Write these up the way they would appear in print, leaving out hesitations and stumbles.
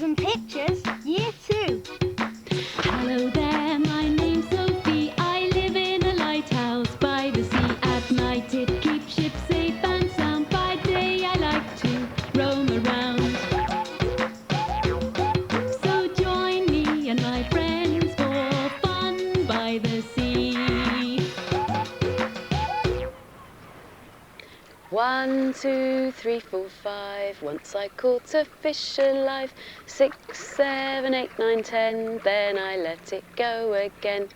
and pictures, Year 2. Hello there, my name's Sophie. I live in a lighthouse by the sea. At night it keeps ships safe and sound. By day I like to roam around. So join me and my friends for fun by the sea. 1, 2, 3, 4, 5. Once I caught a fish alive. 6, 7, 8, 9, 10. Then I let it go again.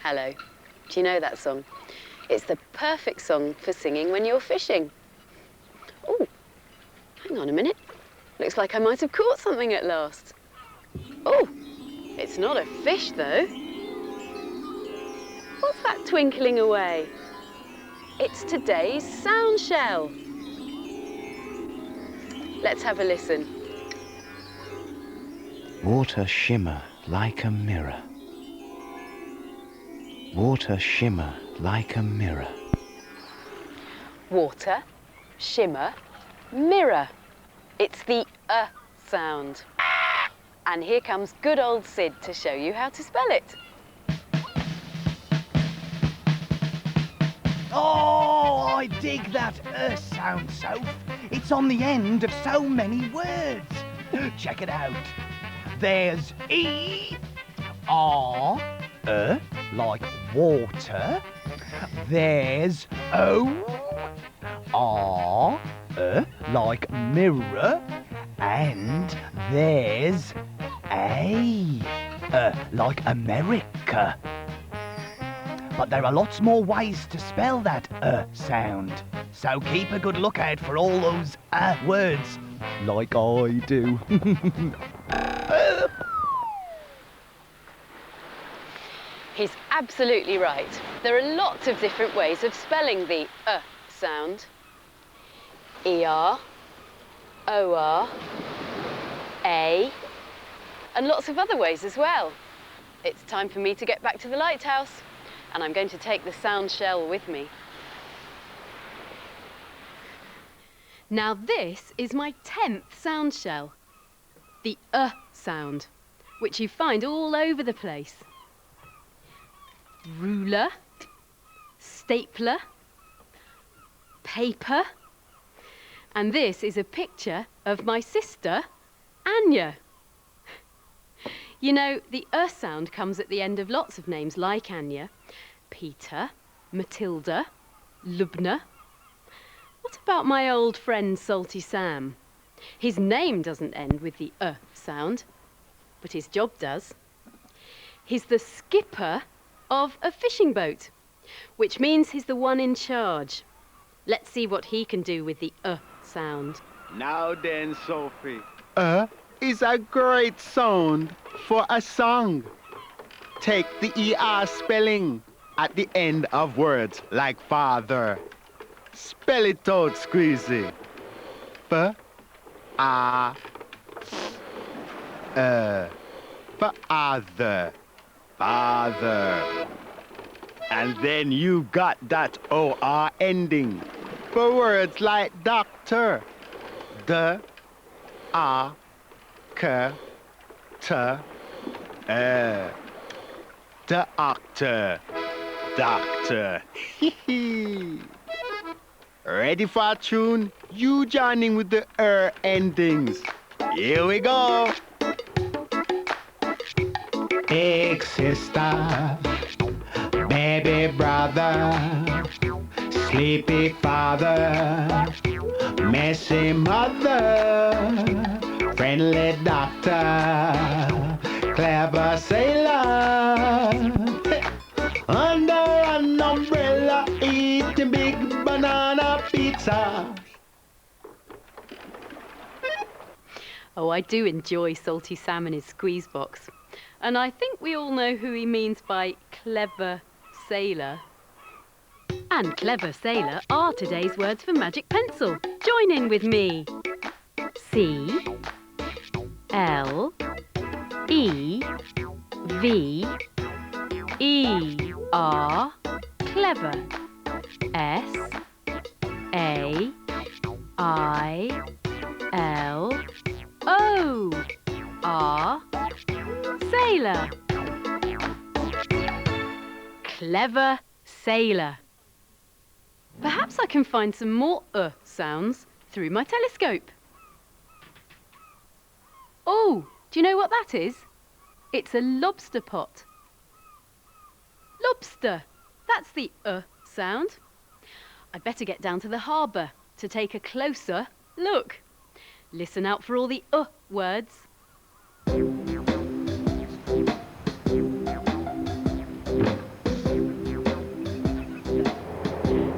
Hello. Do you know that song? It's the perfect song for singing when you're fishing. Oh, hang on a minute. Looks like I might have caught something at last. Oh, it's not a fish though. What's that twinkling away? It's today's sound shell. Let's have a listen. Water shimmer like a mirror. Water shimmer like a mirror. Water, shimmer, mirror. It's the sound. And here comes good old Sid to show you how to spell it. Oh, I dig that sound, Soph. It's on the end of so many words. Check it out. There's E, R, like water. There's O, R, like mirror. And there's A, like America. But there are lots more ways to spell that sound. So keep a good lookout for all those words, like I do. He's absolutely right. There are lots of different ways of spelling the sound. ER, OR, A, and lots of other ways as well. It's time for me to get back to the lighthouse, and I'm going to take the sound shell with me. Now this is my 10th sound shell, the sound, which you find all over the place. Ruler, stapler, paper, and this is a picture of my sister, Anya. You know, the sound comes at the end of lots of names like Anya, Peter, Matilda, Lubna. What about my old friend Salty Sam? His name doesn't end with the sound, but his job does. He's the skipper of a fishing boat, which means he's the one in charge. Let's see what he can do with the sound. Now then, Sophie. Is a great sound for a song. Take the ER spelling at the end of words like father. Spell it out, Squeezy. Father. Father. And then you got that OR ending for words like doctor. The, doctor. Doctor. Ready for a tune? You joining with the endings. Here we go. Big sister, baby brother, sleepy father, messy mother, friendly doctor, clever sailor, under an umbrella, eating big banana pizza. Oh, I do enjoy Salty Sam and his squeeze box. And I think we all know who he means by clever sailor. And clever sailor are today's words for magic pencil. Join in with me. C, L, E, V, E, R, clever. S, A, I, L, O. sailor. Clever sailor. Perhaps I can find some more sounds through my telescope. Oh, do you know what that is? It's a lobster pot. Lobster. That's the sound. I'd better get down to the harbour to take a closer look. Listen out for all the words.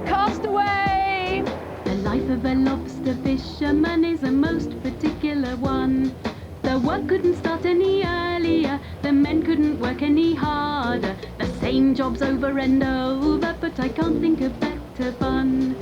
Cast away! The life of a lobster fisherman is a most particular one. The work couldn't start any earlier, the men couldn't work any harder. The same jobs over and over, but I can't think of better fun.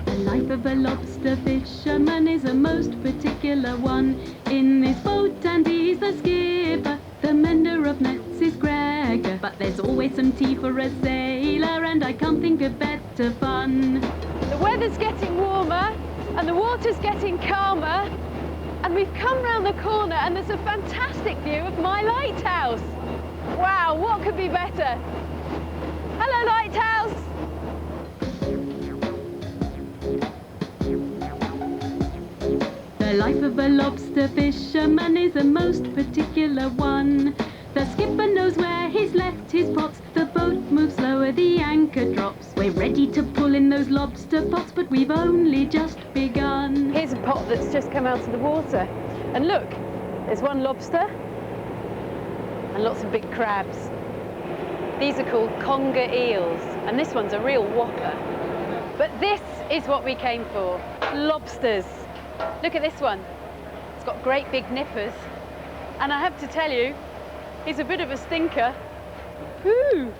The life of a lobster fisherman is a most particular one. In this boat and he's the skipper, the mender of nets is Greg. But there's always some tea for a sailor, and I can't think of better fun. The weather's getting warmer and the water's getting calmer, and we've come round the corner and there's a fantastic view of my lighthouse. Wow, what could be better? Hello, lighthouse! The life of a lobster fisherman is a most particular one. The skipper knows where he's left his pots. The boat moves slower, the anchor drops. We're ready to pull in those lobster pots, but we've only just begun. Here's a pot that's just come out of the water. And look, there's one lobster and lots of big crabs. These are called conger eels, and this one's a real whopper. But this is what we came for, lobsters. Look at this one. It's got great big nippers. And I have to tell you, he's a bit of a stinker. Woo!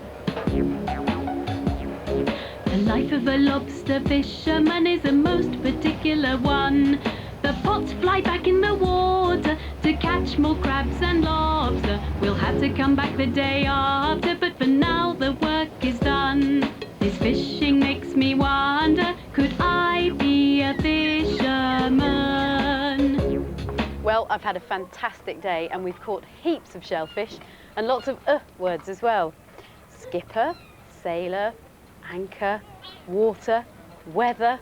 The life of a lobster fisherman is a most particular one. The pots fly back in the water to catch more crabs and lobster. We'll have to come back the day after, but for now the work is done. This fishing makes me wonder, could I be a fisherman? Well, I've had a fantastic day and we've caught heaps of shellfish and lots of words as well. Skipper, sailor, anchor, water, weather,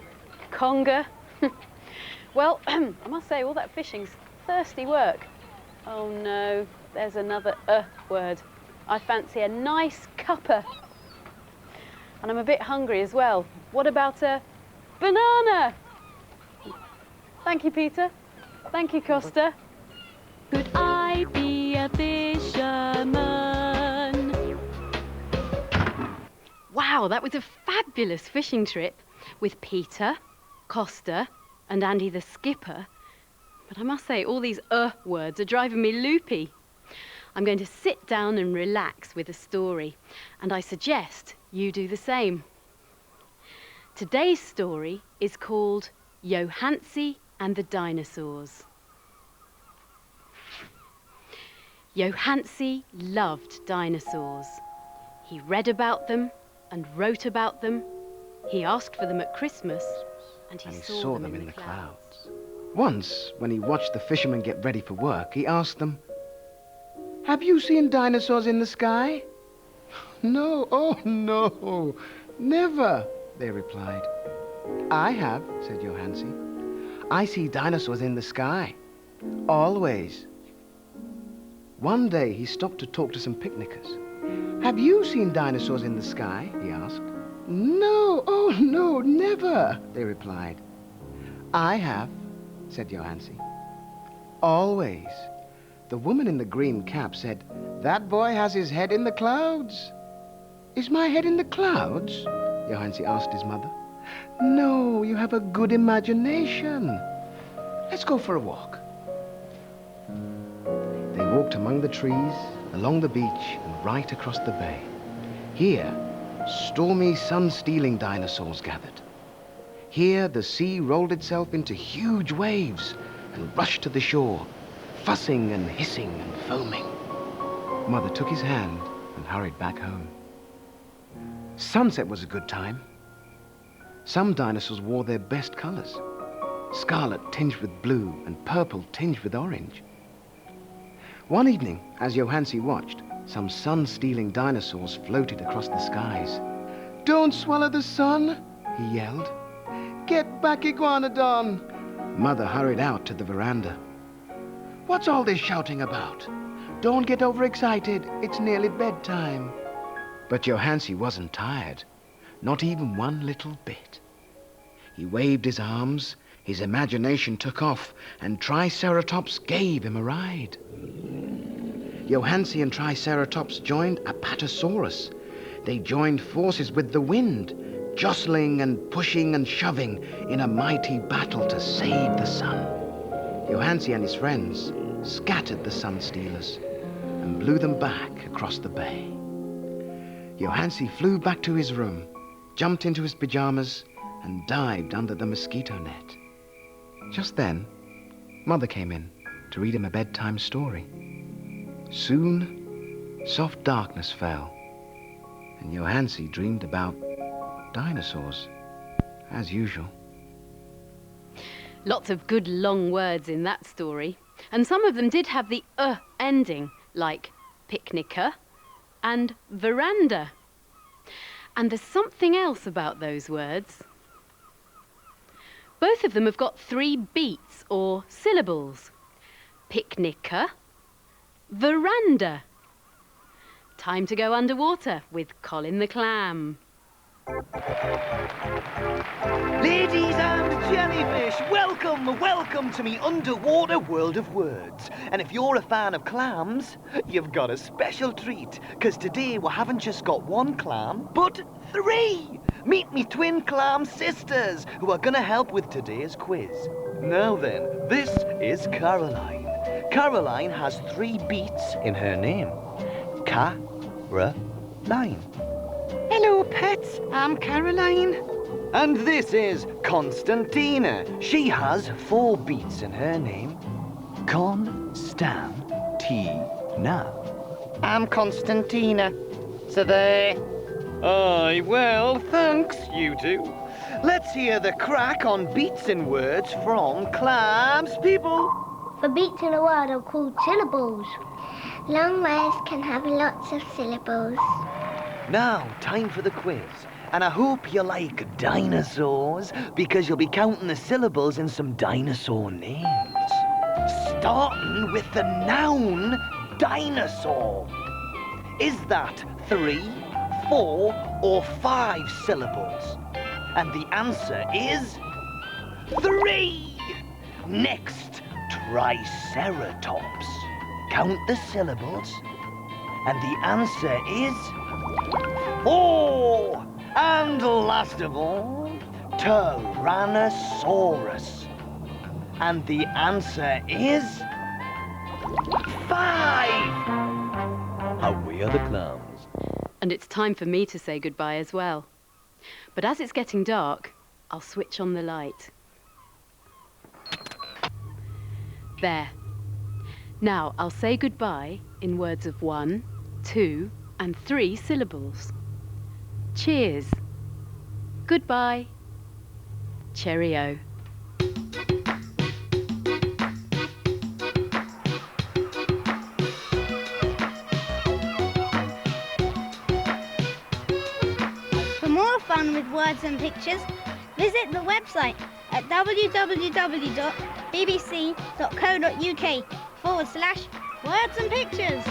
conger. Well, I must say all that fishing's thirsty work. Oh no, there's another word. I fancy a nice cuppa. And I'm a bit hungry as well. What about a banana? Thank you, Peter. Thank you, Costa. Could I be a fisherman? Wow, that was a fabulous fishing trip with Peter, Costa, and Andy the skipper. But I must say, all these words are driving me loopy. I'm going to sit down and relax with a story, and I suggest you do the same. Today's story is called Yohance and the Dinosaurs. Yohance loved dinosaurs. He read about them and wrote about them. He asked for them at Christmas, and he saw them in the clouds. Once, when he watched the fishermen get ready for work, he asked them, "Have you seen dinosaurs in the sky?" "No, oh no, never," they replied. "I have," said Yohance. "I see dinosaurs in the sky, always." One day he stopped to talk to some picnickers. "Have you seen dinosaurs in the sky?" he asked. "No, oh no, never," they replied. "I have," said Yohance. "Always." The woman in the green cap said, "That boy has his head in the clouds." "Is my head in the clouds?" Yohance asked his mother. "No, you have a good imagination. Let's go for a walk." They walked among the trees, along the beach, and right across the bay. Here, stormy, sun-stealing dinosaurs gathered. Here, the sea rolled itself into huge waves and rushed to the shore, fussing and hissing and foaming. Mother took his hand and hurried back home. Sunset was a good time. Some dinosaurs wore their best colors. scarlet tinged with blue and purple tinged with orange. One evening, as Yohance watched, some sun-stealing dinosaurs floated across the skies. "Don't swallow the sun," he yelled. "Get back, Iguanodon!" Mother hurried out to the veranda. "What's all this shouting about? Don't get overexcited, it's nearly bedtime." But Yohance wasn't tired, not even one little bit. He waved his arms, his imagination took off, and Triceratops gave him a ride. Yohance and Triceratops joined Apatosaurus. They joined forces with the wind, jostling and pushing and shoving in a mighty battle to save the sun. Yohance and his friends scattered the sun stealers and blew them back across the bay. Yohance flew back to his room, jumped into his pajamas, and dived under the mosquito net. Just then, Mother came in to read him a bedtime story. Soon, soft darkness fell, and Yohance dreamed about dinosaurs, as usual. Lots of good long words in that story, and some of them did have the ending, like picnicker and veranda. And there's something else about those words. Both of them have got 3 beats or syllables. Picnicker, veranda. Time to go underwater with Colin the Clam. Ladies and jellyfish, welcome to me underwater world of words. And if you're a fan of clams, you've got a special treat, because today we haven't just got 1 clam, but 3. Meet me twin clam sisters, who are going to help with today's quiz. Now then, this is Caroline. Caroline has 3 beats in her name. Caroline. Hello, pets. I'm Caroline. And this is Constantina. She has 4 beats in her name. Constantina. I'm Constantina. So there. Aye, well, thanks, you two. Let's hear the crack on beats in words from clams people. The beats in a word are called syllables. Long words can have lots of syllables. Now, time for the quiz. And I hope you like dinosaurs, because you'll be counting the syllables in some dinosaur names. Starting with the noun dinosaur. Is that 3, 4, or 5 syllables? And the answer is 3. Next, Triceratops. Count the syllables. And the answer is 4. And last of all, Tyrannosaurus. And the answer is 5. How we are the clams. And it's time for me to say goodbye as well. But as it's getting dark, I'll switch on the light. There. Now I'll say goodbye in words of 1, 2, and 3 syllables. Cheers. Goodbye. Cheerio. For more fun with words and pictures, visit the website at www.bbc.co.uk/words and pictures.